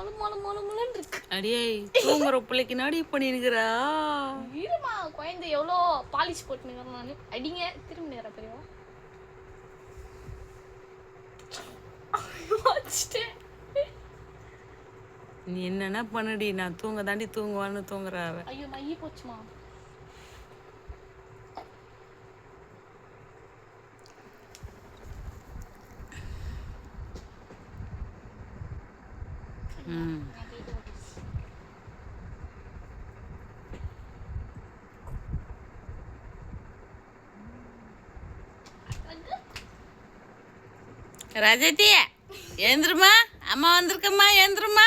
மொள மொள மொள மொளன்னு இருக்கு. அடியே தூங்குற பிள்ளைக்கு நாடி பண்ணிருக்கிறா. இருமா குழந்தை எவ்வளோ பாலிஷ் போட்டுனுக்கிறேன் நான். அடிங்க திரும்பி நேரம் பெரியவா. நீ என்னன்னா பண்ணுடி, நான் தூங்க தாண்டி தூங்குவான்னு தூங்குறா அவ. ஐயோ மைய போச்சுமா. ராஜாத்தி எழுந்துருமா, அம்மா வந்திருக்கம்மா, எழுந்துருமா.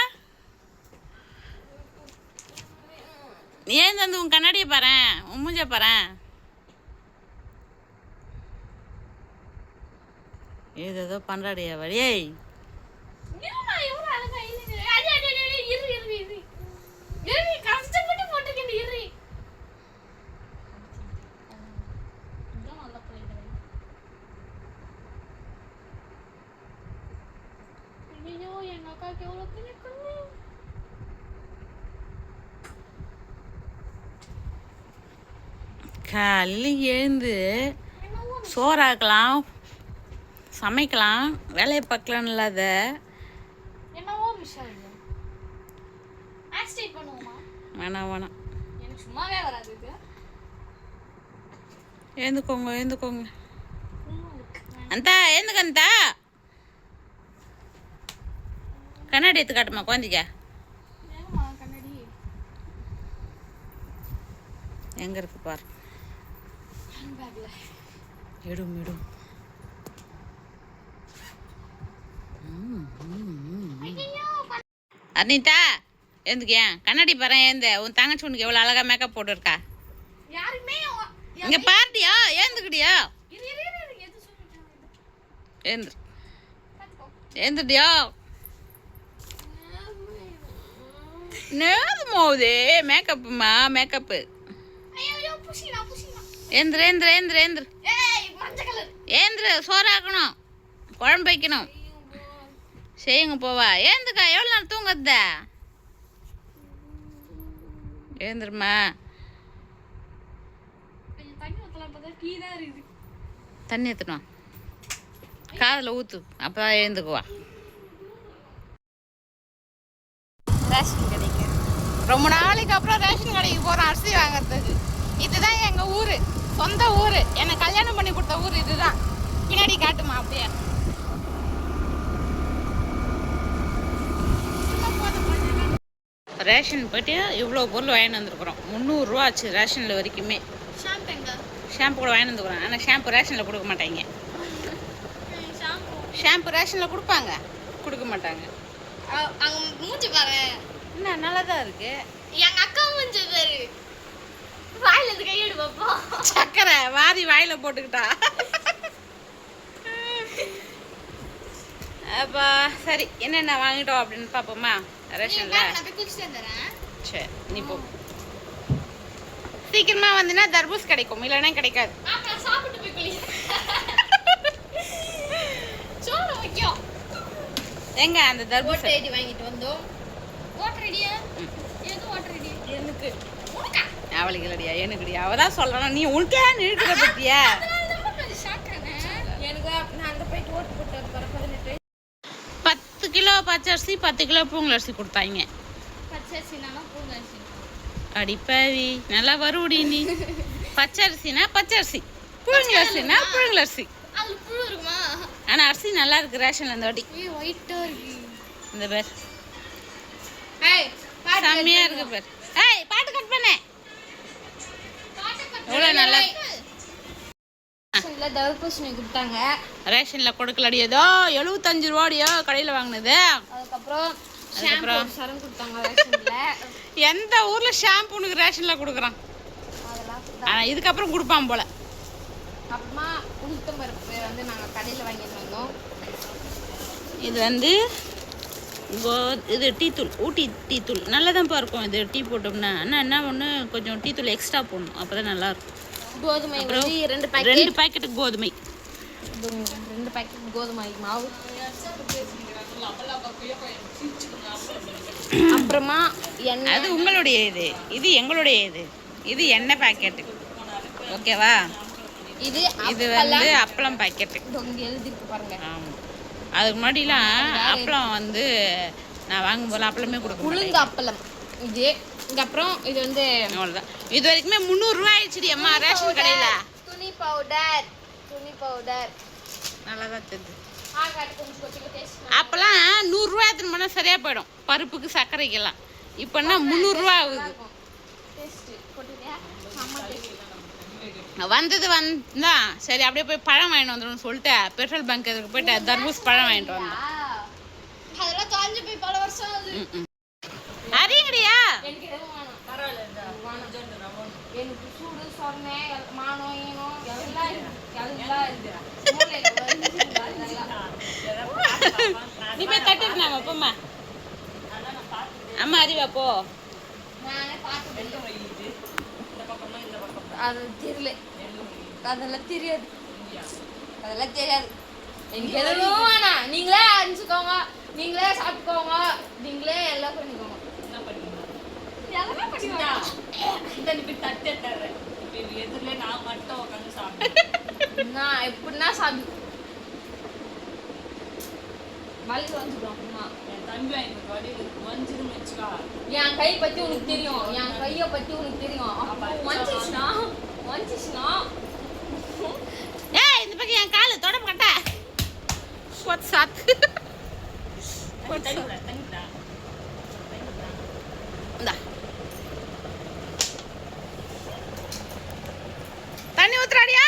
ஏன் வந்து உன் கண்ணாடியை பாறேன், உன் மூஞ்ச பாறேன். ஏதோ பண்றாடியா வழியே. காலையில் எழுந்து சோறாக்கலாம், சமைக்கலாம், வேலையை பார்க்கலாம். இல்லாத வேணாம் வேணாம், எழுந்துக்கோங்க எழுந்துக்கோங்க. அந்தா எழுந்துக்க, அந்தா கண்ணாடி எடுத்து காட்டுமா குழந்தைக்க. எங்க இருக்கு பாரு. எடும் எடும். அனிதா எழுந்துக்கியா, கண்ணாடி பாரு. எழுந்து, உன் தங்கச்சி உனக்கு எவ்வளோ அழகா மேக்கப் போட்டுருக்கா. இங்க பாருடியா, எழுந்துக்கிடியா, எழுந்து எழுந்துடியா. நேரம் போகுதே மேக்கப்புமா, மேக்கப்பு. ஏந்திரு ஏந்திரு ஏந்திரு ஏந்திரு ஏந்திரு, சோறாக்கணும், குழம்பு வைக்கணும், செய்யுங்க போவா. ஏந்துக்கா, எவ்வளோ நேரம் தூங்குறத. ஏந்திருமா. தண்ணி ஊற்றணும், காதில் ஊற்று, அப்போ தான் எழுந்துக்குவா. ரேஷன் கடைக்கு ரொம்ப நாளைக்கு அப்புறம் ரேஷன் கடைக்கு போகிறோம் அரிசி வாங்கிறதுக்கு. இதுதான் எங்கள் ஊர், சொந்த ஊர், என்னை கல்யாணம் பண்ணி கொடுத்த ஊர் இதுதான். பின்னாடி காட்டுமா அப்படியே. ரேஷன் போய்ட்டு இவ்வளோ பொருள் வாங்கிட்டு வந்துருக்குறோம். 300 ரூபா ஆச்சு ரேஷனில் வரைக்குமே. ஷாம்பு கூட வாங்கிட்டு வந்துருக்குறோம். ஆனால் ஷாம்பு ரேஷனில் கொடுக்க மாட்டாங்க. ஷாம்பு ரேஷனில் கொடுப்பாங்க, கொடுக்க மாட்டாங்க. மூஞ்சி பாரு, என்ன நல்லா தான் இருக்கு. எங்க அக்கா மூஞ்சி பாரு, வாயில இருந்து கையெடு பாப்பா. சக்கரை வாரி வாயில போட்டுக்கிட்டா. அப்பா சரி, என்னென்ன வாங்கிட்டோம் அப்படின்னு பார்ப்போமா ரேஷன்ல. சரி நீ போ, சீக்கிரமா வந்தீங்கன்னா தர்பூஸ் கிடைக்கும், இல்லைன்னா கிடைக்காது. எங்க அந்த தர்பூஸ் வாங்கிட்டு வந்தோம். எனக்கு அவளுக்கு இல்லடியா, எனக்குடியா. அவதான் சொல்றான், நீ உனக்கே நிறுக்கிற பத்தியா. 10 கிலோ பச்சரிசி, 10 கிலோ புழுங்கலரிசி கொடுத்தாங்க. அடிப்பாவி, நல்லா வருடி நீ. பச்சரிசினா பச்சரிசி, புழுங்கலரிசினா புழுங்கலரிசி. ஆனா அரிசி நல்லா இருக்கு ரேஷன்ல இந்த வாட்டி. இந்த பேர் செம்மையா இருக்கு பேர். ஏய் பாட்டு கட் பண்ண, எவ்வளோ நல்லா தர்பூசணி கொடுத்தாங்க. ரேஷன்ல கொடுக்கலடி, ஏதோ 75 ரூபாடியோ கடையில் வாங்கினது. அதுக்கப்புறம் சரம் கொடுத்தாங்க ரேஷன்ல. எந்த ஊர்ல ஷாம்பு உனக்கு ரேஷன்ல கொடுக்குறான், ஆனால் இதுக்கப்புறம் கொடுப்பான் போல. அப்புறமா உளுத்தம் பருப்பு வந்து நாங்கள் கடையில் வாங்கிட்டு வந்தோம். இது வந்து இது டீ தூள், ஊட்டி டீ தூள் நல்லா தான் இருக்கும். இது டீ போட்டோம்னா ஆனால் என்ன ஒன்று, கொஞ்சம் டீ தூள் எக்ஸ்ட்ரா போடணும், அப்போ தான் நல்லாயிருக்கும். கோதுமை வந்து 2 பாக்கெட் கோதுமை, 2 பாக்கெட் கோதுமை மாவு. அப்புறமா எண்ணெய். அது உங்களுடைய இது எங்களுடைய இது எண்ணெய் பாக்கெட்டு. ஓகேவா? இது இது வந்து அப்பளம் பாக்கெட்டு. இங்க எழுதிருக்கு பாருங்க. ஆமாம். அதுக்கு முன்னாடிலாம் அப்பளம் வந்து நான் வாங்கும்போது அப்பளமே கொடுக்க உளுந்து அப்பளம் இது. இதுக்கப்புறம் இது வந்து அவ்வளோதான். இது வரைக்குமே 300 ரூபாய் ஆயிடுச்சுடி அம்மா ரேஷன் கடையில். துணி பவுடர் நல்லா தான் தெரியுது. அப்பெல்லாம் 100 ரூபாய் எடுத்துன்னு போனால் சரியாக போயிடும் பருப்புக்கு சர்க்கரைக்கெல்லாம். இப்போன்னா 300 ரூபா ஆகுது. வந்தா சரி அப்படியே போய் பழம் வாங்கிட்டு வந்துடும் சொல்லிட்டு பெட்ரோல் பங்க் இதுக்கு போயிட்டு தர்பூஸ் பழம் வாங்கிட்டு வந்தோம். அதெல்லாம் காஞ்சு போய் பல வருஷம் ஆகுது. அறியங்கடியா எனக்கு சூடு சொன்னேன் மானோ ஏனோ எல்லாம் நீ போய் தட்டிருந்தாங்க போம்மா. அம்மா அறிவா போ. நானே பார்த்து அது தெரியல. அதெல்லாம் தெரியாது. எனக்கு எதுவும் வேணாம். நீங்களே அரிஞ்சுக்கோங்க, நீங்களே சாப்பிட்டுக்கோங்க, நீங்களே எல்லாம் பண்ணிக்கோங்க. நான் எப்படின்னா சாப்பிடு வலி வந்துடும். என் கை பத்தி உனக்கு தெரியும், என் கைய பத்தி உனக்கு தெரியும். வந்துச்சுன்னா ஏய் இந்த பக்கம் என் காலு தொடப்ப கட்ட போட் சாத்து இந்தா தண்ணி ஊத்துறாடியா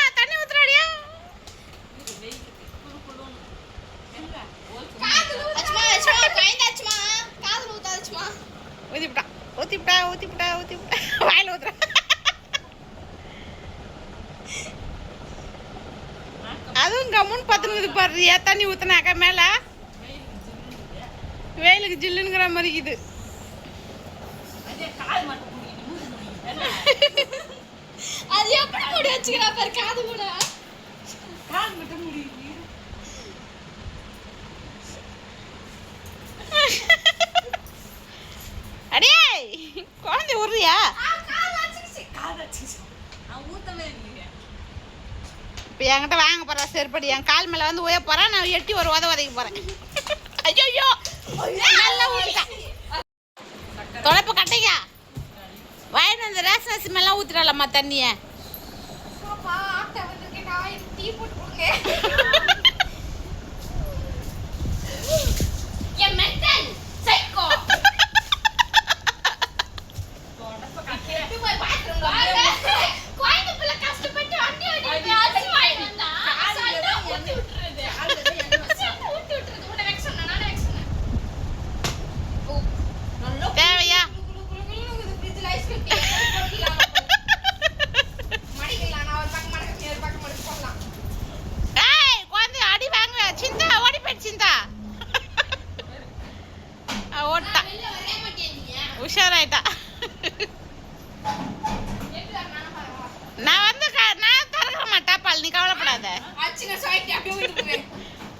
ஊத்திவிட்டா வாயில ஊத்துறா. அதுவும் கம்முன்னு பத்துனுது பாரு. தண்ணி ஊத்துனாக்கா மேல வெயிலுக்கு ஜில்லுங்கிற மாதிரி இது. அது எப்படி மூடி வச்சுக்கிறா பாரு. காது கூட கால் மட்டும் முடியுது. அடே குழந்தை உருறியா? இப்போ என்கிட்ட வாங்க போறா செருப்படி. என் கால் மேல வந்து உய போறா. நான் எட்டி ஒரு உதைக்க போறேன். ஐயோ நல்லா ஊத்திட்டா. தொலைப்பு கட்டையா வாயிட்டு அந்த ரேஷன் அரிசி மேலாம் ஊத்திடலாமா தண்ணிய? தேவையா? குழந்தை அடி வாங்க. சிந்தா ஓடி போயிடுச்சு. சிந்தா ஓட்டா உஷாராயிட்டா. நான் வந்து நான் திறக்கிற மாட்டா பால். நீ கவலைப்படாத.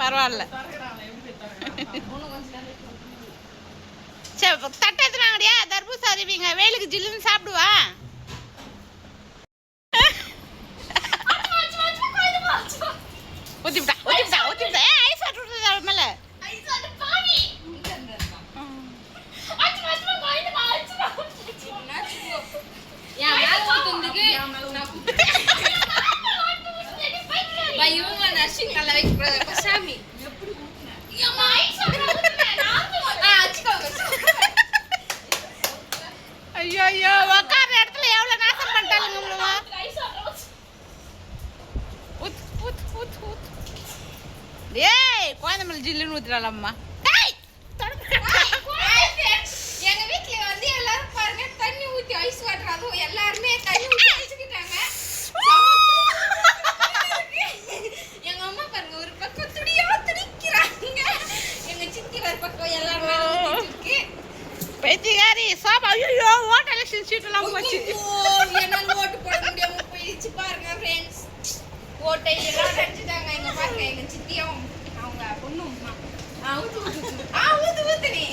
பரவாயில்ல. சரி தட்டை எடுத்துனாங்கடியா தர்பூசா அறிவிங்க. வெயிலுக்கு ஜில்லுன்னு சாப்பிடுவா. ஊத்திவிட்டா ஐஸ் வாட்டர் விட்டுறது அவள் மேல. இவங்க நர்சிங் நல்லா வைக்க சாமி. ஐயோ உக்கார இடத்துல எவ்வளவு நாசம் பண்ணிட்டாலுங்க நம்மளவா. ஏய் குழந்தை மேல ஜில்லுன்னு ஊத்துறாளம்மா. எங்க வீட்டுல வந்து எல்லாரும் பாருங்க தண்ணி ஊத்தி ஐஸ் வாட்டர். அதுவும் எல்லாருமே தண்ணி ஊத்தி ஐஸ்கிட்டாங்க. எங்க அம்மா பாருங்க ஒரு பக்கம் துடிக்கிறாங்க. எங்க சித்தி ஒரு பக்கம் எல்லாருமே ஊத்திட்டு பேத்திகாரி சோபா. ஐயோ ஓட் எலெக்ஷன் சீட் எல்லாம் போச்சு. என்னால ஓட்டு போட முடியாம போயிடுச்சு பாருங்க ஃப்ரெண்ட்ஸ். ஓட்டை எல்லாம் அடிச்சுட்டாங்க. எங்க பாருங்க எங்க சித்தியும் அவங்க பொண்ணும் ஊத்து நீ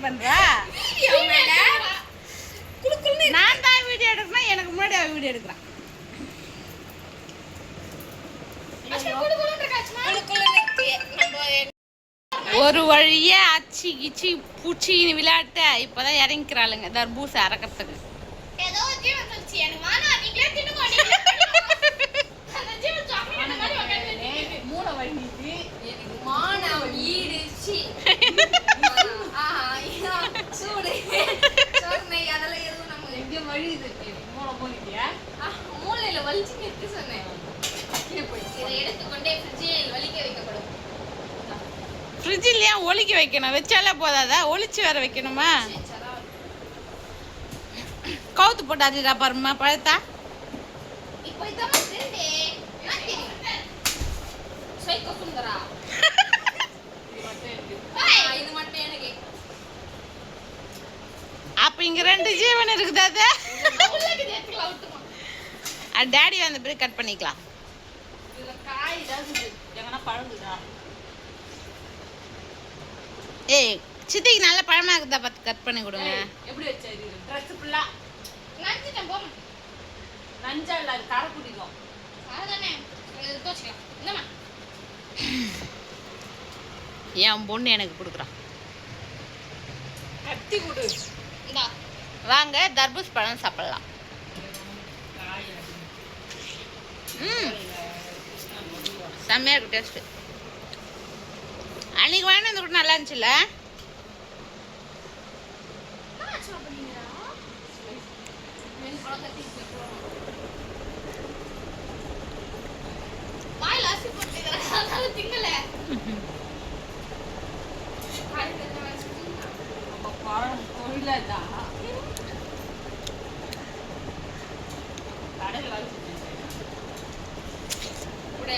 பண்றா நான் தான் வீடியோ எடுக்கணும் எனக்கு முன்னாடி அவ வீடியோ எடுக்கிறான் ஒரு வழியா அச்சி கிச்சி பூச்சின்னு விளையாட்ட இப்பதான் இறங்கிக்கிறாளுங்க தர்பூசை அறக்கிறதுக்கு ஏதோ ஜீவன் சொல்லுச்சு எனக்கு வேணாம் நீங்களே தின்னுங்க நீங்களே அந்த ஜீவன் சாப்பிட்டு மாதிரி உட்கார்ந்து மூளை வலிக்குது எனக்கு மானம் ஈடுச்சு சூடு சொன்னை அதெல்லாம் எதுவும் நம்ம எங்கேயும் வழியுது மூளை போனிட்டியா மூளையில வலிச்சு நிறுத்தி சொன்னேன் இதை எடுத்துக்கொண்டே ஃப்ரிட்ஜில் வலிக்க வைக்கப்படும் ஃப்ரிட்ஜில் ஏன் ஒலிக்க வைக்கணும் வச்சாலே போதாதா ஒளிச்சு வேற வைக்கணுமா கவுத்து போட்டாதுடா பாருமா பழத்தா இப்போ இதான் தெரியுதே நான் தெரியும் சைக்கோ சுந்தரா இது மட்டும் எனக்கு அப்ப இங்க 2 ஜீவன் இருக்குது அது உள்ளக்கு தேத்துக்கலாம் விட்டுமா டாடி வந்து பிறகு கட் பண்ணிக்கலாம் இதுல காய் ஏதாவது எங்கன்னா பழகுதா ஏய் சித்திக்கு நல்ல பழமா இருக்குதா பார்த்து கட் பண்ணி கொடுங்க எப்படி வச்ச இது ட்ரெஸ் ஃபுல்லா நஞ்சிட்டேன் போமா நஞ்சா இல்ல அது கரை குடிக்கும் அதுதானே தோச்சிக்கலாம் என்னம்மா என் பொண்ணு எனக்கு கொடுக்குறான் கத்தி குடு இந்தா வாங்க தர்பூஸ் பழம் சாப்பிடலாம் செம்மையா இருக்கு டேஸ்ட் அன்னைக்கு வாங்கிட்டு வந்து கூட நல்லா இருந்துச்சுல்ல வாயில அசி போட்டுக்கிறேன் அதனால திங்கல பழம் கோயிலதான் கடையில் வாங்கி விட